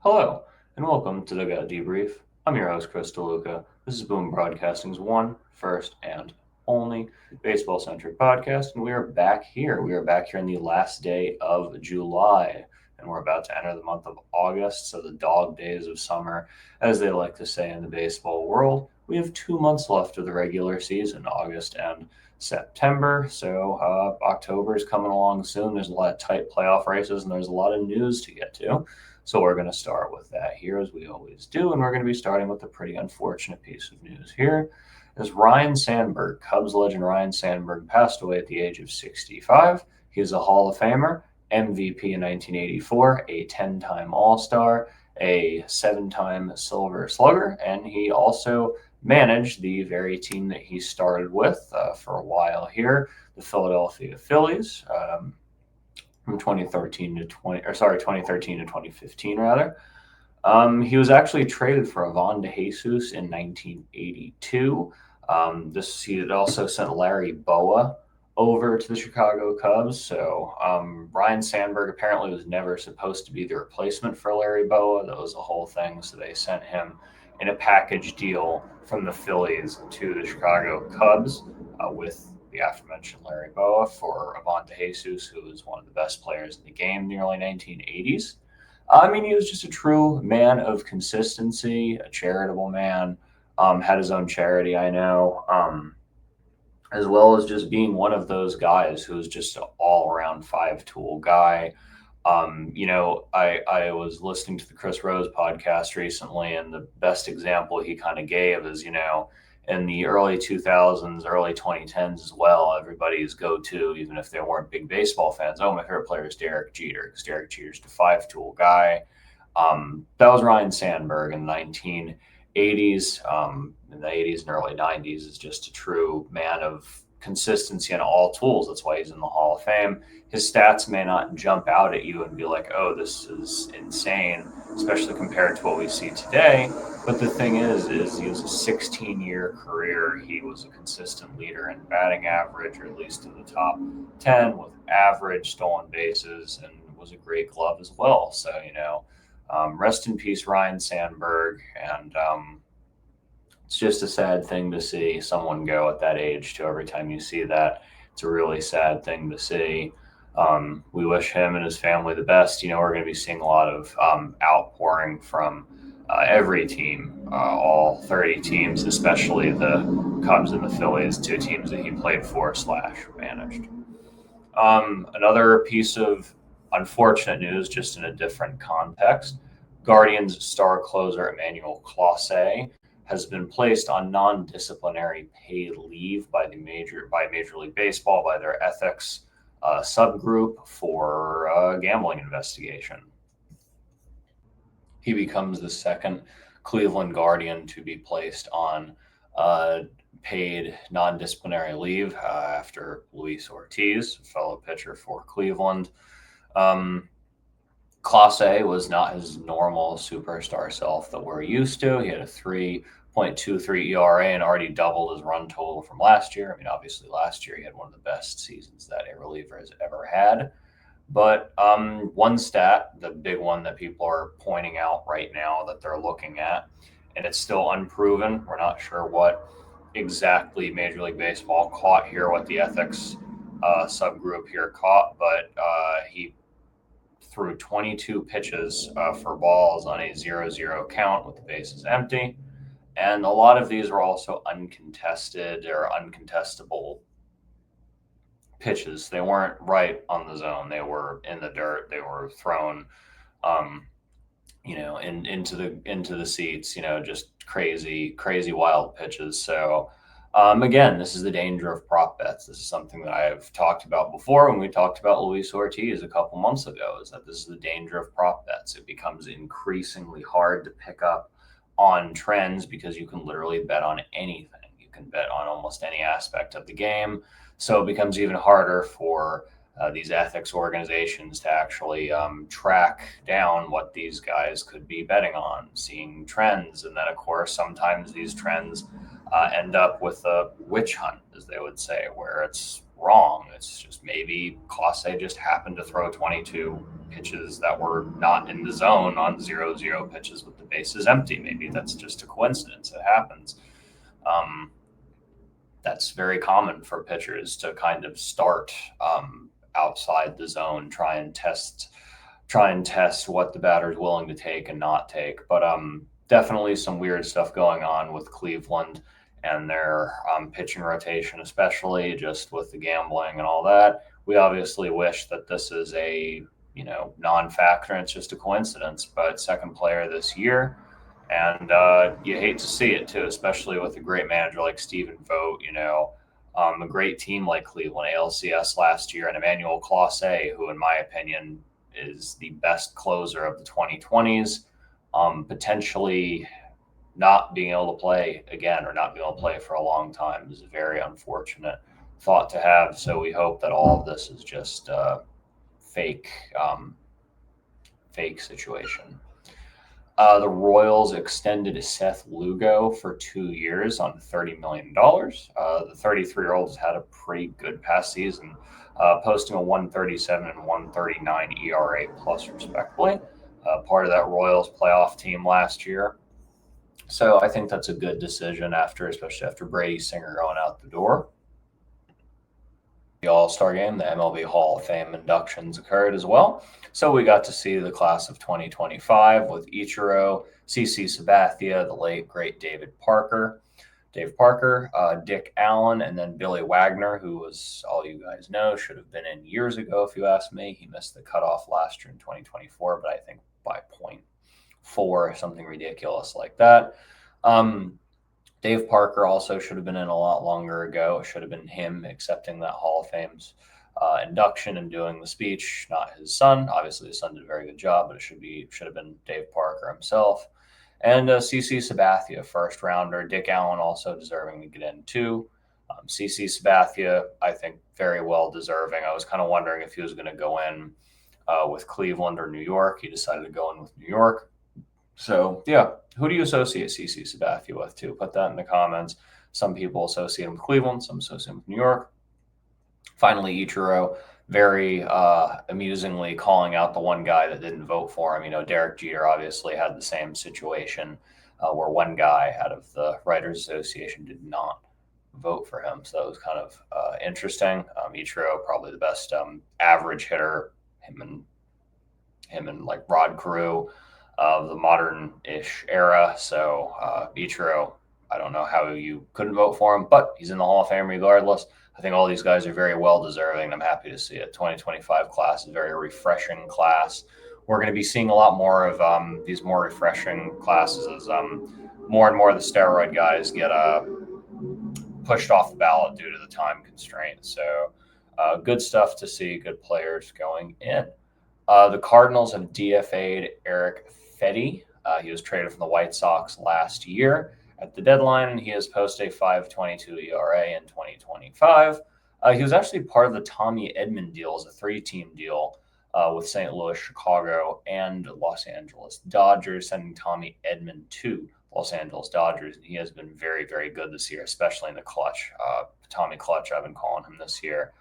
Hello, and welcome to Dugout Debrief. I'm your host, Chris DeLuca. This is Boom Broadcasting's one, first, and only baseball-centric podcast, and we are back here. We are back here on the last day of July, and we're about to enter the month of August, so the dog days of summer, as they like to say in the baseball world. We have 2 months left of the regular season, August and September, so October is coming along soon. There's a lot of tight playoff races, and there's a lot of news to get to. So we're going to start with that here, as we always do, and we're going to be starting with a pretty unfortunate piece of news here. As Ryne Sandberg, Cubs legend Ryne Sandberg, passed away at the age of 65. He is a Hall of Famer, MVP in 1984, a 10-time All-Star, a 7-time Silver Slugger, and he also managed the very team that he started with for a while here, the Philadelphia Phillies. From 2013 to 2015 rather. He was actually traded for Ivan DeJesus in 1982. He had also sent Larry Boa over to the Chicago Cubs. So Ryne Sandberg apparently was never supposed to be the replacement for Larry Boa. That was the whole thing. So they sent him in a package deal from the Phillies to the Chicago Cubs with the aforementioned Larry Boa for Ivan DeJesus, who was one of the best players in the game in the early 1980s. He was just a true man of consistency, a charitable man, had his own charity, I know, as well as just being one of those guys who was just an all-around five-tool guy. I was listening to the Chris Rose podcast recently, and the best example he kind of gave is, in the early 2000s, early 2010s as well, everybody's go-to, even if they weren't big baseball fans, my favorite player is Derek Jeter, because Derek Jeter's the five-tool guy. That was Ryne Sandberg in the 1980s. In the 80s and early 90s is just a true man of consistency on all tools. That's why he's in the Hall of Fame. His stats may not jump out at you and be like, oh, this is insane, especially compared to what we see today. But the thing is he was a 16-year career. He was a consistent leader in batting average, or at least in the top 10 with average stolen bases, and was a great glove as well. So, rest in peace, Ryne Sandberg. And it's just a sad thing to see someone go at that age, too. Every time you see that, it's a really sad thing to see. We wish him and his family the best. We're going to be seeing a lot of outpouring from every team, all 30 teams, especially the Cubs and the Phillies, two teams that he played for / managed. Another piece of unfortunate news, just in a different context, Guardians star closer Emmanuel Clase has been placed on non-disciplinary paid leave by Major League Baseball, by their ethics subgroup for a gambling investigation. He becomes the second Cleveland Guardian to be placed on paid non-disciplinary leave after Luis Ortiz, a fellow pitcher for Cleveland. Clase was not his normal superstar self that we're used to. He had a 3.23 ERA and already doubled his run total from last year. Obviously last year he had one of the best seasons that a reliever has ever had. But one stat, the big one that people are pointing out right now that they're looking at, and it's still unproven. We're not sure what exactly Major League Baseball caught here, what the ethics subgroup here caught, but he threw 22 pitches for balls on a 0-0 count with the bases empty. And a lot of these were also uncontested or uncontestable pitches. They weren't right on the zone. They were in the dirt. They were thrown, into the seats, just crazy wild pitches. So, again, this is the danger of prop bets. This is something that I have talked about before when we talked about Luis Ortiz a couple months ago, is that this is the danger of prop bets. It becomes increasingly hard to pick up on trends because you can literally bet on anything. You can bet on almost any aspect of the game. So it becomes even harder for these ethics organizations to actually track down what these guys could be betting on, seeing trends. And then, of course, sometimes these trends end up with a witch hunt, as they would say, where it's wrong. It's just maybe Clase just happened to throw 22 pitches that were not in the zone on 0-0 pitches with the bases empty. Maybe that's just a coincidence. It happens. That's very common for pitchers to kind of start outside the zone, try and test what the batter's willing to take and not take. But definitely some weird stuff going on with Cleveland and their pitching rotation, especially just with the gambling and all that. We obviously wish that this is a non-factor and it's just a coincidence, but second player this year. And you hate to see it too, especially with a great manager like Stephen Vogt, a great team like Cleveland, ALCS last year, and Emmanuel Clase, who in my opinion is the best closer of the 2020s, potentially not being able to play again or not being able to play for a long time is a very unfortunate thought to have. So we hope that all of this is just fake situation. The Royals extended Seth Lugo for 2 years on $30 million. The 33-year-old has had a pretty good past season, posting a 137 and 139 ERA plus respectively. Part of that Royals playoff team last year. So I think that's a good decision especially after Brady Singer going out the door. The All-Star game, the MLB Hall of Fame inductions occurred as well. So we got to see the class of 2025 with Ichiro, CC Sabathia, the late, great Dave Parker, Dick Allen, and then Billy Wagner, who was, all you guys know, should have been in years ago, if you ask me. He missed the cutoff last year in 2024, but I think by 0.4, something ridiculous like that. Dave Parker also should have been in a lot longer ago. It should have been him accepting that Hall of Fame's induction and doing the speech, not his son. Obviously, his son did a very good job, but it should have been Dave Parker himself. And CC Sabathia, first rounder. Dick Allen also deserving to get in too. CC Sabathia, I think, very well deserving. I was kind of wondering if he was going to go in with Cleveland or New York. He decided to go in with New York. So, yeah, who do you associate CC Sabathia with, too? Put that in the comments. Some people associate him with Cleveland, some associate him with New York. Finally, Ichiro, very amusingly calling out the one guy that didn't vote for him. Derek Jeter obviously had the same situation where one guy out of the Writers Association did not vote for him. So it was kind of interesting. Ichiro, probably the best average hitter, him and like Rod Carew of the modern-ish era. So Ichiro, I don't know how you couldn't vote for him, but he's in the Hall of Fame regardless. I think all these guys are very well deserving. I'm happy to see it. 2025 class is a very refreshing class. We're going to be seeing a lot more of these more refreshing classes as more and more of the steroid guys get pushed off the ballot due to the time constraint. So good stuff to see, good players going in. The Cardinals have DFA'd Eric Fedde. He was traded from the White Sox last year at the deadline, and he has posted a 5.22 ERA in 2025. He was actually part of the Tommy Edman deal as a 3-team deal with St. Louis, Chicago, and Los Angeles Dodgers, sending Tommy Edman to Los Angeles Dodgers. And he has been very, very good this year, especially in the clutch. Tommy Clutch, I've been calling him this year.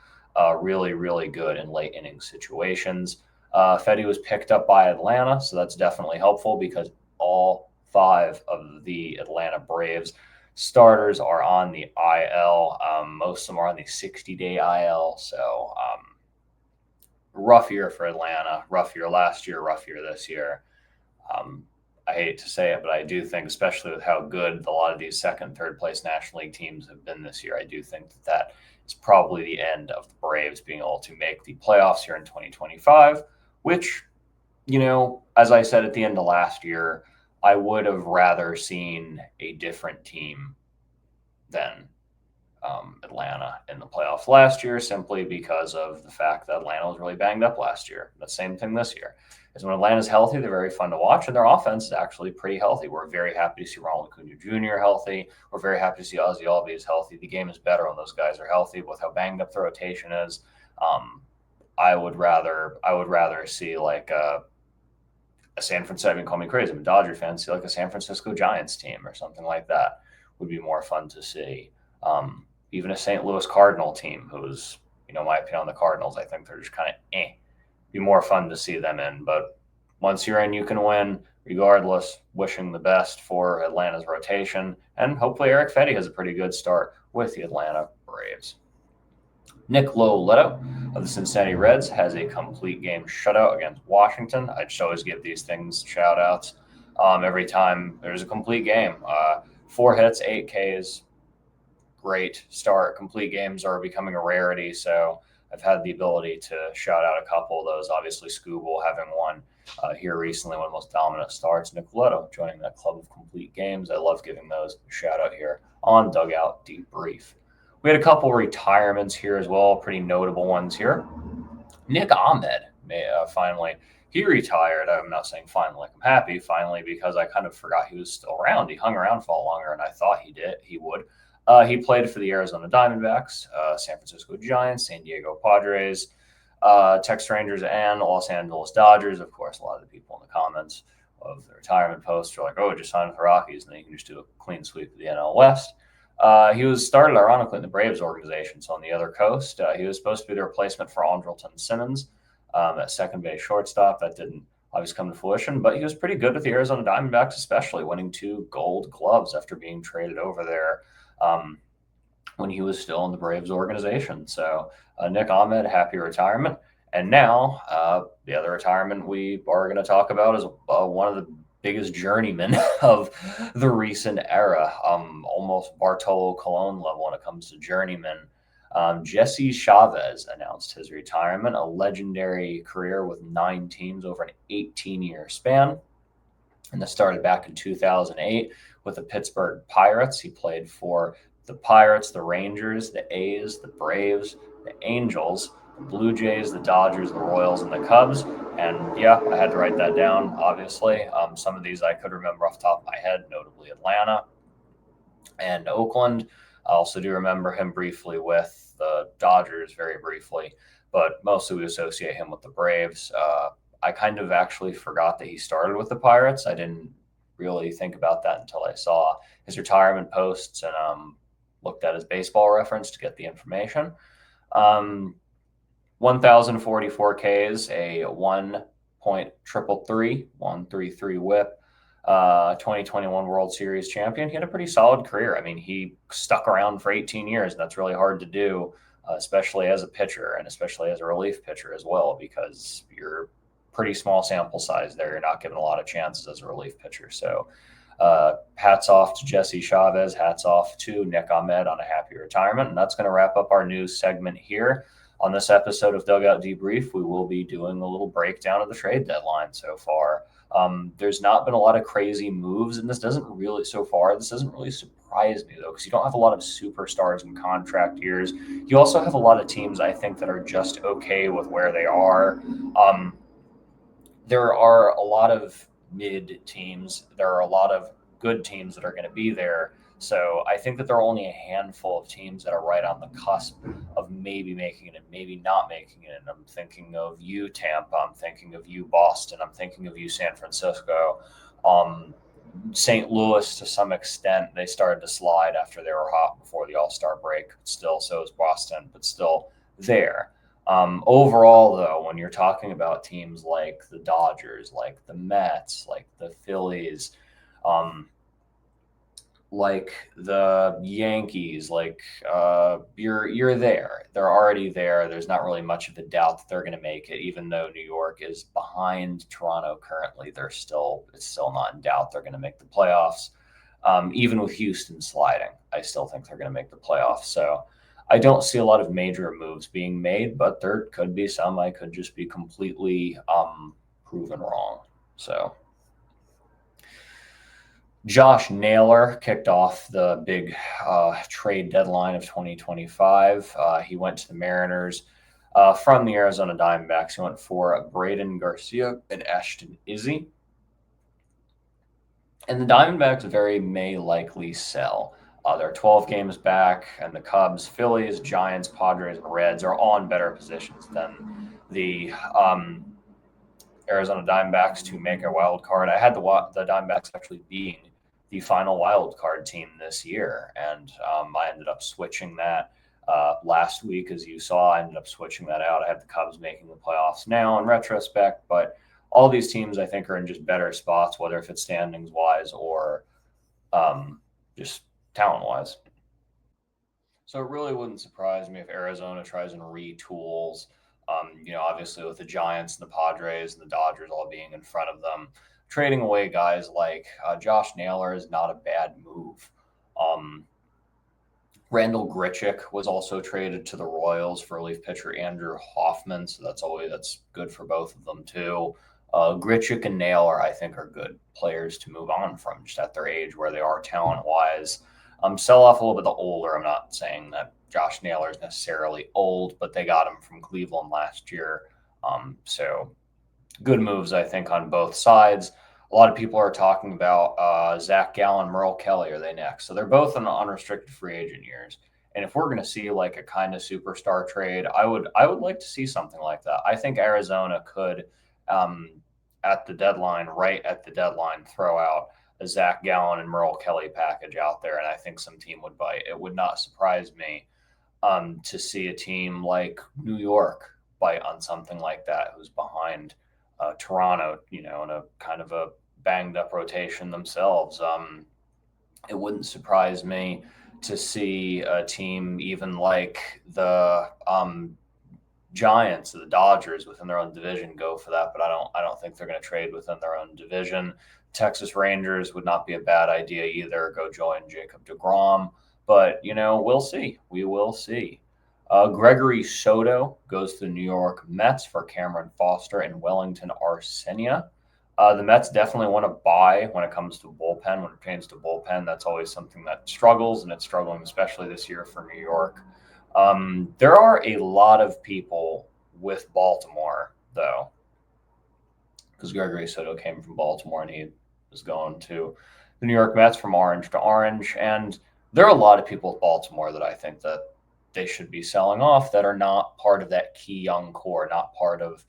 Really, really good in late inning situations. Fedde was picked up by Atlanta, so that's definitely helpful because all 5 of the Atlanta Braves starters are on the IL. Most of them are on the 60-day IL. So rough year for Atlanta. Rough year last year, rough year this year. I hate to say it, but I do think, especially with how good a lot of these second, third place National League teams have been this year, I do think that is probably the end of the Braves being able to make the playoffs here in 2025, which, as I said at the end of last year, I would have rather seen a different team than Atlanta in the playoffs last year, simply because of the fact that Atlanta was really banged up last year. The same thing this year is when Atlanta's healthy, they're very fun to watch, and their offense is actually pretty healthy. We're very happy to see Ronald Acuna Jr. healthy. We're very happy to see Ozzie Albies healthy. The game is better when those guys are healthy. With how banged up the rotation is, I would rather see like a San Francisco. I mean, call me crazy. I'm a Dodger fan. See like a San Francisco Giants team or something like that would be more fun to see. Even a St. Louis Cardinal team who's my opinion on the Cardinals. I think they're just kind of Be more fun to see them in. But once you're in, you can win regardless. Wishing the best for Atlanta's rotation. And hopefully Eric Fedde has a pretty good start with the Atlanta Braves. Nick Loletto of the Cincinnati Reds has a complete game shutout against Washington. I just always give these things shout outs every time there's a complete game. 4 hits, 8 Ks. Great start. Complete games are becoming a rarity, so I've had the ability to shout out a couple of those. Obviously, Scooble having one here recently, one of the most dominant starts. Nick Loletto joining that club of complete games. I love giving those a shout out here on Dugout Debrief. We had a couple retirements here as well, pretty notable ones here. Nick Ahmed finally, he retired. I'm not saying finally, I'm happy finally, because I kind of forgot he was still around. He hung around for a lot longer than I thought he would. He played for the Arizona Diamondbacks, San Francisco Giants, San Diego Padres, Texas Rangers, and Los Angeles Dodgers. Of course, a lot of the people in the comments of the retirement posts are like, oh, just signed with the Rockies, and then you can just do a clean sweep of the NL West. He was started, ironically, in the Braves organization, so on the other coast. He was supposed to be the replacement for Andrelton Simmons at second base shortstop. That didn't obviously come to fruition, but he was pretty good with the Arizona Diamondbacks, especially winning 2 Gold Gloves after being traded over there when he was still in the Braves organization. So Nick Ahmed, happy retirement. And now the other retirement we are going to talk about is one of the biggest journeymen of the recent era, almost Bartolo Colon level when it comes to journeymen. Jesse Chavez announced his retirement, a legendary career with 9 teams over an 18-year span. And this started back in 2008 with the Pittsburgh Pirates. He played for the Pirates, the Rangers, the A's, the Braves, the Angels, the Blue Jays, the Dodgers, the Royals, and the Cubs. And yeah, I had to write that down, obviously. Some of these I could remember off the top of my head, notably Atlanta and Oakland. I also do remember him briefly with the Dodgers, very briefly, but mostly we associate him with the Braves. I kind of actually forgot that he started with the Pirates. I didn't really think about that until I saw his retirement posts and looked at his baseball reference to get the information. 1,044 Ks, a 1.333, 133 whip, 2021 World Series champion. He had a pretty solid career. I mean, he stuck around for 18 years, and that's really hard to do, especially as a pitcher and especially as a relief pitcher as well, because you're pretty small sample size there. You're not given a lot of chances as a relief pitcher. So hats off to Jesse Chavez. Hats off to Nick Ahmed on a happy retirement. And that's going to wrap up our news segment here. On this episode of Dugout Debrief, we will be doing a little breakdown of the trade deadline so far. There's not been a lot of crazy moves, and this doesn't really surprise me, though, because you don't have a lot of superstars in contract years. You also have a lot of teams, I think, that are just okay with where they are. There are a lot of mid teams. There are a lot of good teams that are going to be there. So I think that there are only a handful of teams that are right on the cusp of maybe making it and maybe not making it. And I'm thinking of you, Tampa. I'm thinking of you, Boston. I'm thinking of you, San Francisco. St. Louis, to some extent, they started to slide after they were hot before the All-Star break. Still, so is Boston, but still there. Overall, though, when you're talking about teams like the Dodgers, like the Mets, like the Phillies, like the Yankees, like you're there. They're already there. There's not really much of a doubt that they're going to make it, even though New York is behind Toronto currently. It's still not in doubt they're going to make the playoffs. Even with Houston sliding, I still think they're going to make the playoffs. So I don't see a lot of major moves being made, but there could be some. I could just be completely proven wrong. So Josh Naylor kicked off the big trade deadline of 2025. He went to the Mariners from the Arizona Diamondbacks. He went for Braden Garcia and Ashton Izzy. And the Diamondbacks may likely sell. They're 12 games back, and the Cubs, Phillies, Giants, Padres, and Reds are all in better positions than the Arizona Diamondbacks to make a wild card. I had the Diamondbacks actually being the final wild card team this year, and I ended up switching that last week, as you saw. I ended up switching that out. I have the Cubs making the playoffs now in retrospect, but all these teams I think are in just better spots, whether if it's standings wise or just talent wise. So it really wouldn't surprise me if Arizona tries and retools. Obviously with the Giants and the Padres and the Dodgers all being in front of them, trading away guys like Josh Naylor is not a bad move. Randall Grichuk was also traded to the Royals for relief pitcher Andrew Hoffman, so that's good for both of them too. Grichuk and Naylor, I think, are good players to move on from, just at their age where they are talent wise. Sell off a little bit the older. I'm not saying that Josh Naylor is necessarily old, but they got him from Cleveland last year. So good moves, I think, on both sides. A lot of people are talking about Zach Gallen, Merle Kelly. Are they next? So they're both in the unrestricted free agent years. And if we're going to see like a kind of superstar trade, I would like to see something like that. I think Arizona could, at the deadline, throw out a Zach Gallen and Merle Kelly package out there, and I think some team would bite. It would not surprise me to see a team like New York bite on something like that, who's behind Toronto, in a kind of a banged up rotation themselves. It wouldn't surprise me to see a team even like the Giants or the Dodgers within their own division go for that, but I don't think they're going to trade within their own division. Texas Rangers would not be a bad idea either. Go join Jacob deGrom, but we'll see. We will see. Gregory Soto goes to the New York Mets for Cameron Foster and Wellington Arsenia. The Mets definitely want to buy when it comes to bullpen. When it pertains to bullpen, that's always something that struggles, and it's struggling especially this year for New York. There are a lot of people with Baltimore, though, because Gregory Soto came from Baltimore and he was going to the New York Mets from orange to orange. And there are a lot of people with Baltimore that I think that they should be selling off that are not part of that key young core, not part of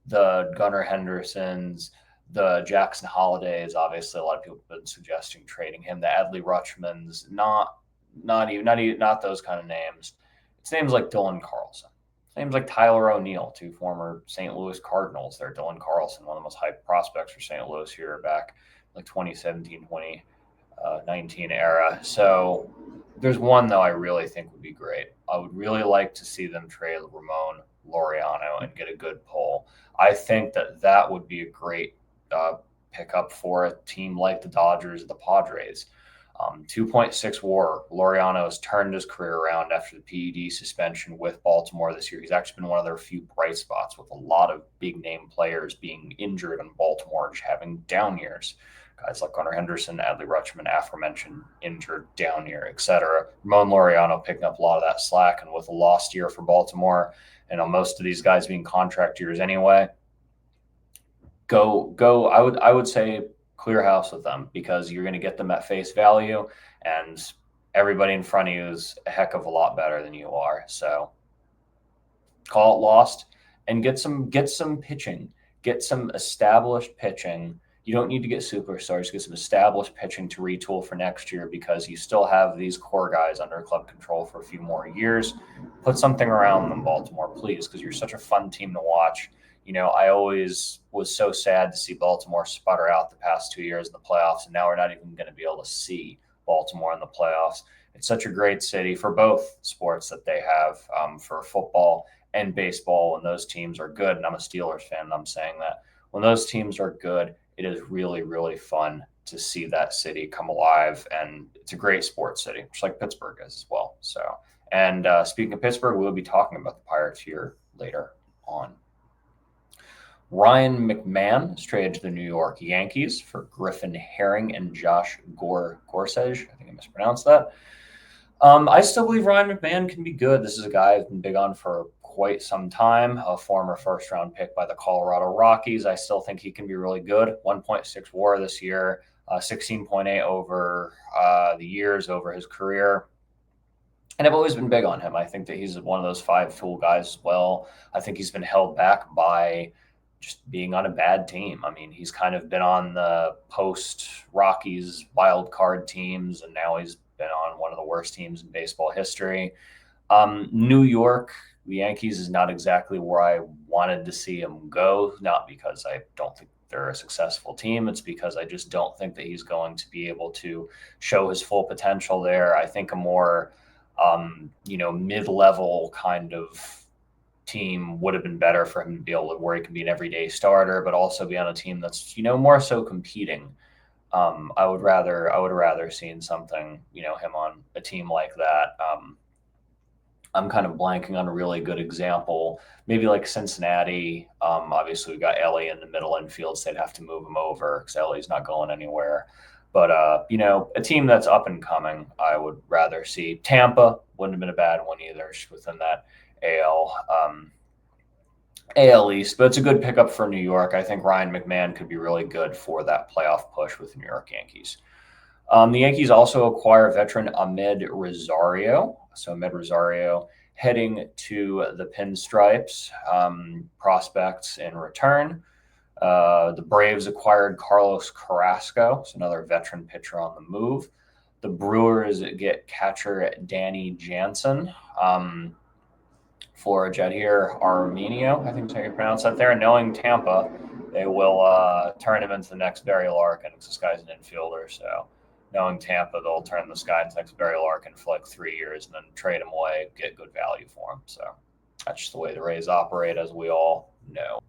the Gunnar Hendersons, the Jackson Holidays. Obviously, a lot of people have been suggesting trading him. The Adley Rutschmans, not those kind of names. It's names like Dylan Carlson. It's names like Tyler O'Neill, two former St. Louis Cardinals. There, Dylan Carlson, one of the most hyped prospects for St. Louis here back like 2017, 2019 era. So there's one, though, I really think would be great. I would really like to see them trade Ramon Laureano and get a good pull. I think that would be a great pickup for a team like the Dodgers or the Padres. 2.6 WAR. Laureano has turned his career around after the PED suspension with Baltimore this year. He's actually been one of their few bright spots, with a lot of big name players being injured in Baltimore, just having down years. Guys like Gunnar Henderson, Adley Rutschman, aforementioned, injured, down year, etc. Ramon Laureano picking up a lot of that slack, and with a lost year for Baltimore, and most of these guys being contract years anyway, go. I would say clear house with them, because you're going to get them at face value, and everybody in front of you is a heck of a lot better than you are. So call it lost and get some pitching, get some established pitching. You don't need to get superstars, get some established pitching to retool for next year, because you still have these core guys under club control for a few more years. Put something around them, Baltimore, please, because you're such a fun team to watch. I always was so sad to see Baltimore sputter out the past 2 years in the playoffs, and now we're not even going to be able to see Baltimore in the playoffs. It's such a great city for both sports that they have, for football and baseball, when those teams are good. And I'm a Steelers fan, and I'm saying that when those teams are good, it is really, really fun to see that city come alive, and it's a great sports city, just like Pittsburgh is as well. So, and speaking of Pittsburgh, we'll be talking about the Pirates here later on. Ryan McMahon is traded to the New York Yankees for Griffin Herring and Josh Gorsuch. I think I mispronounced that. I still believe Ryan McMahon can be good. This is a guy I've been big on for quite some time, a former first-round pick by the Colorado Rockies. I still think he can be really good. 1.6 WAR this year, 16.8 over the years over his career. And I've always been big on him. I think that he's one of those 5-tool guys as well. I think he's been held back by just being on a bad team. I mean, he's kind of been on the post-Rockies wild card teams, and now he's been on one of the worst teams in baseball history. New York, the Yankees is not exactly where I wanted to see him go, not because I don't think they're a successful team. It's because I just don't think that he's going to be able to show his full potential there. I think a more, mid-level kind of team would have been better for him to be able to where he can be an everyday starter, but also be on a team that's, more so competing. I would rather seen something, him on a team like that. I'm kind of blanking on a really good example. Maybe like Cincinnati. Obviously, we've got Ellie in the middle infield, so they'd have to move him over because Ellie's not going anywhere. But, a team that's up and coming, I would rather see. Tampa wouldn't have been a bad one either, just within that AL East. But it's a good pickup for New York. I think Ryan McMahon could be really good for that playoff push with the New York Yankees. The Yankees also acquire veteran Ahmed Rosario. So Ahmed Rosario heading to the Pinstripes, prospects in return. The Braves acquired Carlos Carrasco, so another veteran pitcher on the move. The Brewers get catcher Danny Jansen for Jadir Armenio. I think that's how you pronounce that there. And knowing Tampa, they will turn him into the next Barry Larkin because this guy's an infielder. So knowing Tampa, they'll turn this guy into the next Barry Larkin for like 3 years and then trade him away, get good value for him. So that's just the way the Rays operate, as we all know.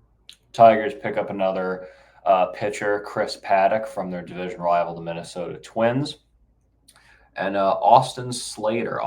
Tigers pick up another pitcher, Chris Paddock, from their division rival, the Minnesota Twins. And Austin Slater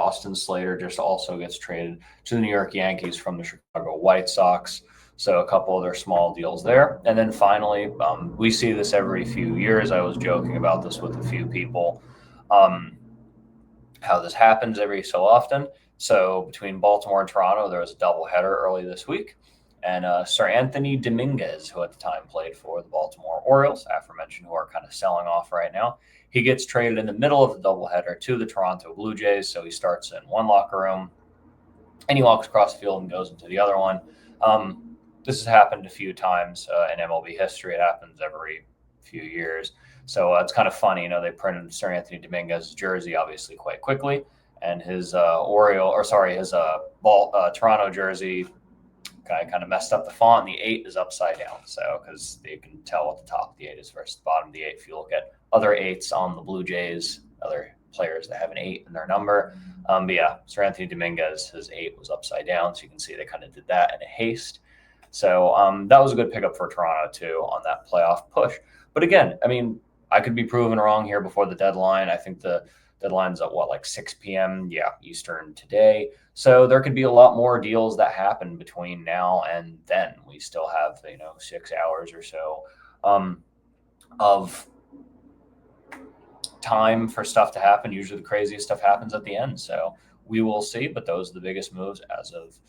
just also gets traded to the New York Yankees from the Chicago White Sox. So a couple of their small deals there. And then finally, we see this every few years. I was joking about this with a few people, how this happens every so often. So between Baltimore and Toronto, there was a doubleheader early this week. And Sir Anthony Dominguez, who at the time played for the Baltimore Orioles, aforementioned, who are kind of selling off right now, he gets traded in the middle of the doubleheader to the Toronto Blue Jays. So he starts in one locker room and he walks across the field and goes into the other one. This has happened a few times in MLB history. It happens every few years. So it's kind of funny. They printed Sir Anthony Dominguez's jersey, obviously, quite quickly. And his Toronto jersey kind of messed up the font, and the 8 is upside down. So, because you can tell what the top of the 8 is versus the bottom of the 8. If you look at other 8s on the Blue Jays, other players that have an 8 in their number. But yeah, Sir Anthony Dominguez, his 8 was upside down. So you can see they kind of did that in a haste. So that was a good pickup for Toronto, too, on that playoff push. But again, I could be proven wrong here before the deadline. I think the deadline's at like 6 p.m. Eastern today. So there could be a lot more deals that happen between now and then. We still have 6 hours or so of time for stuff to happen. Usually the craziest stuff happens at the end. So we will see. But those are the biggest moves as of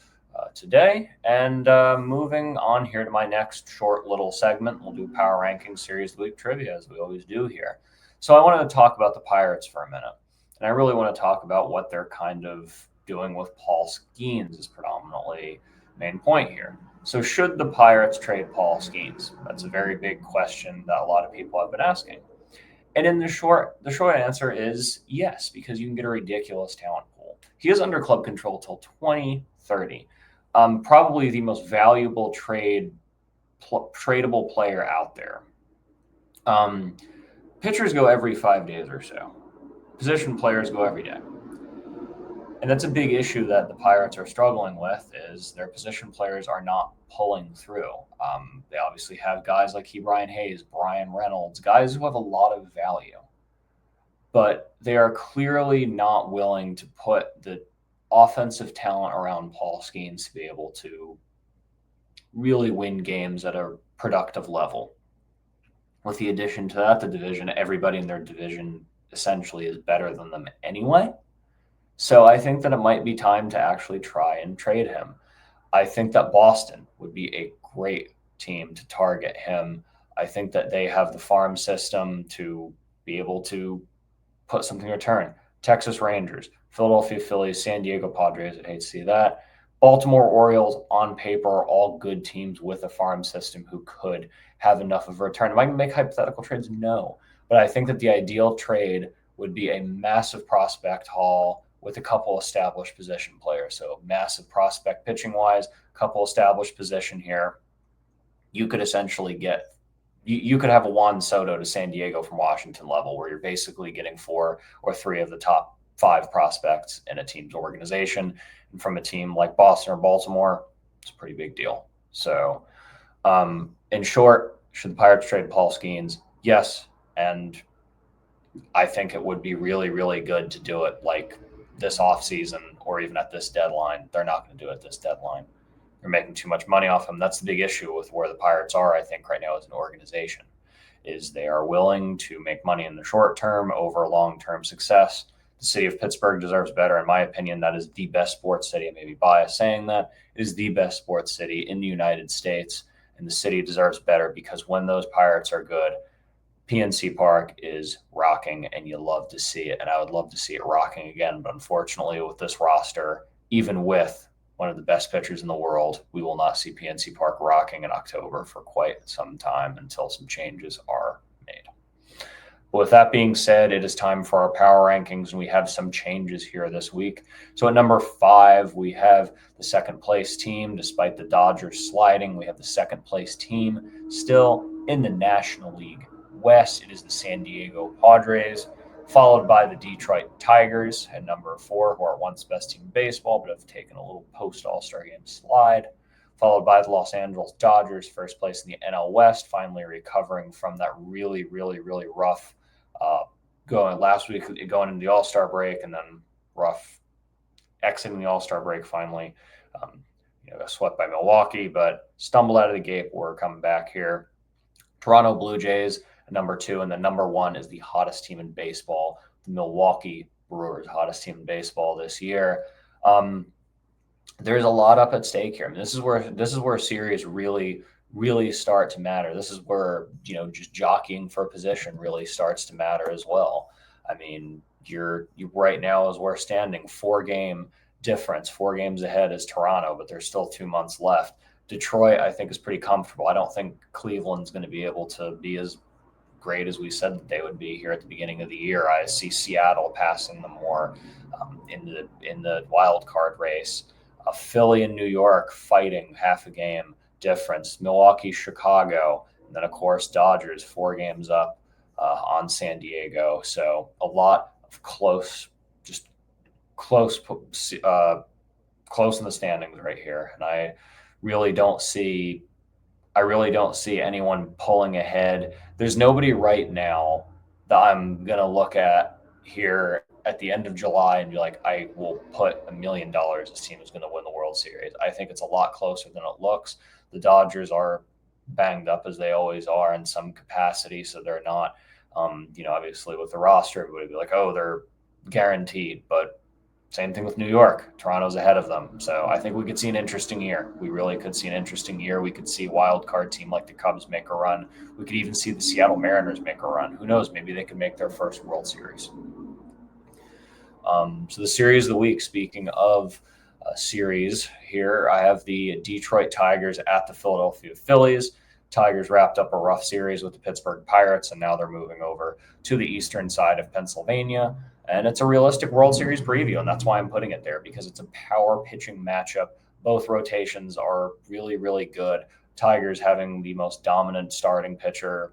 today. And moving on here to my next short little segment, we'll do Power Rankings Series of the Week Trivia, as we always do here. So I wanted to talk about the Pirates for a minute. And I really want to talk about what they're kind of doing with Paul Skeens is predominantly the main point here. So should the Pirates trade Paul Skeens? That's a very big question that a lot of people have been asking. And in the short answer is yes, because you can get a ridiculous talent pool. He is under club control till 2030. Probably the most valuable tradable player out there. Pitchers go every 5 days or so. Position players go every day. And that's a big issue that the Pirates are struggling with, is their position players are not pulling through. They obviously have guys like Brian Hayes, Brian Reynolds, guys who have a lot of value. But they are clearly not willing to put the offensive talent around Paul Skeens to be able to really win games at a productive level. With the addition to that, the division, everybody in their division essentially is better than them anyway. So I think that it might be time to actually try and trade him. I think that Boston would be a great team to target him. I think that they have the farm system to be able to put something in return. Texas Rangers, Philadelphia Phillies, San Diego Padres, I'd hate to see that. Baltimore Orioles, on paper, are all good teams with a farm system who could have enough of a return. Am I going to make hypothetical trades? No. But I think that the ideal trade would be a massive prospect haul with a couple established position players. So massive prospect pitching wise, a couple established position here. You could essentially get, you could have a Juan Soto to San Diego from Washington level where you're basically getting 4 or 3 of the top 5 prospects in a team's organization. And from a team like Boston or Baltimore, it's a pretty big deal. So in short, should the Pirates trade Paul Skeens? Yes. And I think it would be really, really good to do it like this offseason or even at this deadline. They're not going to do it this deadline. They're making too much money off him. That's the big issue with where the Pirates are, I think, right now as an organization, is they are willing to make money in the short term over long-term success. The city of Pittsburgh deserves better. In my opinion, that is the best sports city. I may be biased saying that. It is the best sports city in the United States, and the city deserves better because when those Pirates are good, PNC Park is rocking, and you love to see it. And I would love to see it rocking again. But unfortunately, with this roster, even with one of the best pitchers in the world, we will not see PNC Park rocking in October for quite some time until some changes are made. But with that being said, it is time for our power rankings, and we have some changes here this week. So at number 5, we have the second place team. Despite the Dodgers sliding, we have the second place team still in the National League West. It is the San Diego Padres, followed by the Detroit Tigers at number 4, who are once best team in baseball, but have taken a little post-All-Star game slide, followed by the Los Angeles Dodgers, first place in the NL West, finally recovering from that really, really, really rough going last week, going into the All-Star break, and then rough exiting the All-Star break finally. Got swept by Milwaukee, but stumbled out of the gate. We're coming back here. Toronto Blue Jays, number 2, and the number 1 is the hottest team in baseball, the Milwaukee Brewers, hottest team in baseball this year. There's a lot up at stake here. I mean, this is where series really start to matter. This is where just jockeying for position really starts to matter as well. I mean, you right now as we're standing, 4-game difference, 4 games ahead is Toronto, but there's still 2 months left. Detroit, I think, is pretty comfortable. I don't think Cleveland's going to be able to be as great as we said that they would be here at the beginning of the year. I see Seattle passing them more in the wild card race. Philly and New York fighting half a game difference. Milwaukee, Chicago, and then of course Dodgers 4 games up on San Diego. So a lot of close in the standings right here, and I really don't see anyone pulling ahead. There's nobody right now that I'm going to look at here at the end of July and be like, I will put $1 million this team is going to win the World Series. I think it's a lot closer than it looks. The Dodgers are banged up as they always are in some capacity, so they're not, obviously with the roster, everybody would be like, oh, they're guaranteed, but same thing with New York. Toronto's ahead of them. So I think we could see an interesting year. We really could see an interesting year. We could see a wild card team like the Cubs make a run. We could even see the Seattle Mariners make a run. Who knows? Maybe they could make their first World Series. So the series of the week, speaking of series here, I have the Detroit Tigers at the Philadelphia Phillies. Tigers wrapped up a rough series with the Pittsburgh Pirates, and now they're moving over to the eastern side of Pennsylvania. And it's a realistic World Series preview, and that's why I'm putting it there, because it's a power pitching matchup. Both rotations are really, really good. Tigers having the most dominant starting pitcher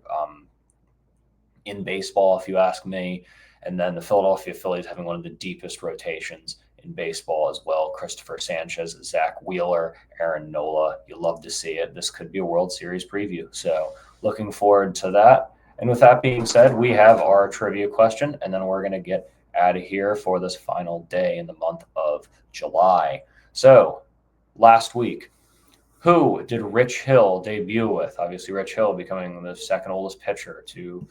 in baseball, if you ask me. And then the Philadelphia Phillies having one of the deepest rotations in baseball as well. Christopher Sanchez, Zach Wheeler, Aaron Nola. You love to see it. This could be a World Series preview. So looking forward to that. And with that being said, we have our trivia question, and then we're going to get out of here for this final day in the month of July. So last week, who did Rich Hill debut with? Obviously, Rich Hill becoming the second oldest pitcher to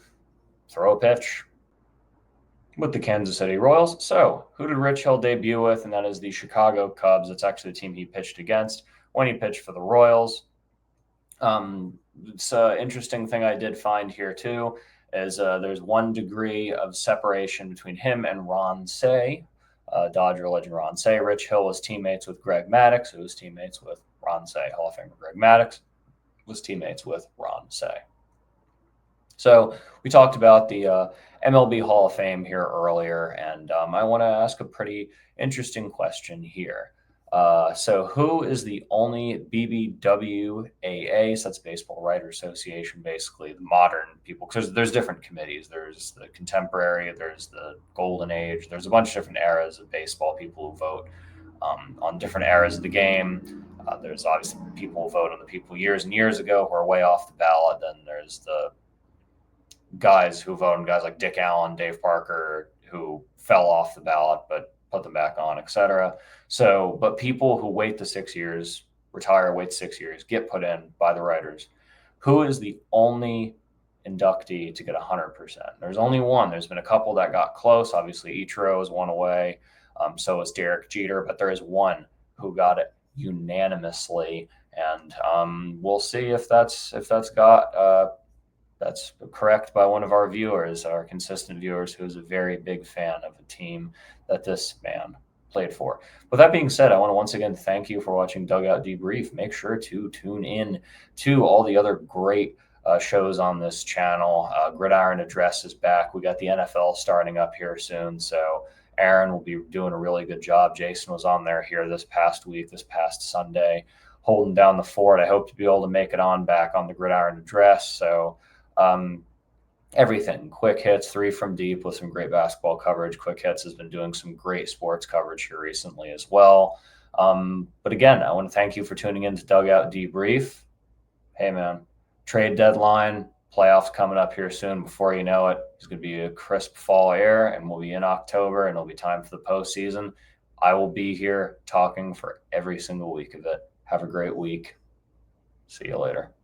throw a pitch with the Kansas City Royals. So who did Rich Hill debut with? And that is the Chicago Cubs. That's actually the team he pitched against when he pitched for the Royals. It's an interesting thing I did find here too is there's 1 degree of separation between him and Ron Cey, Dodger legend Ron Cey. Rich Hill was teammates with Greg Maddux, who was teammates with Ron Cey. Hall of Famer Greg Maddux was teammates with Ron Cey. So we talked about the MLB Hall of Fame here earlier, and I want to ask a pretty interesting question here. So who is the only BBWAA, so that's Baseball Writers Association, basically the modern people, because there's different committees. There's the contemporary, there's the golden age, there's a bunch of different eras of baseball, people who vote on different eras of the game. There's obviously people who vote on the people years and years ago who are way off the ballot. Then there's the guys who vote on guys like Dick Allen, Dave Parker, who fell off the ballot, but put them back on, etc. So, but people who wait the 6 years, retire, wait 6 years, get put in by the writers. Who is the only inductee to get 100%? There's only one. There's been a couple that got close. Obviously, Ichiro is one away. So is Derek Jeter, but there is one who got it unanimously, and we'll see if that's correct by one of our viewers, our consistent viewers, who is a very big fan of a team that this man played for. With that being said, I want to once again thank you for watching Dugout Debrief. Make sure to tune in to all the other great shows on this channel. Gridiron Address is back. We got the NFL starting up here soon, so Aaron will be doing a really good job. Jason was on there here this past Sunday, holding down the fort. I hope to be able to make it on back on the Gridiron Address. So everything, quick hits, 3 from deep with some great basketball coverage. Quick hits has been doing some great sports coverage here recently as well. But again, I want to thank you for tuning in to Dugout Debrief. Hey man, trade deadline, playoffs coming up here soon. Before you know it, it's going to be a crisp fall air, and we'll be in October, and it'll be time for the postseason. I will be here talking for every single week of it. Have a great week. See you later.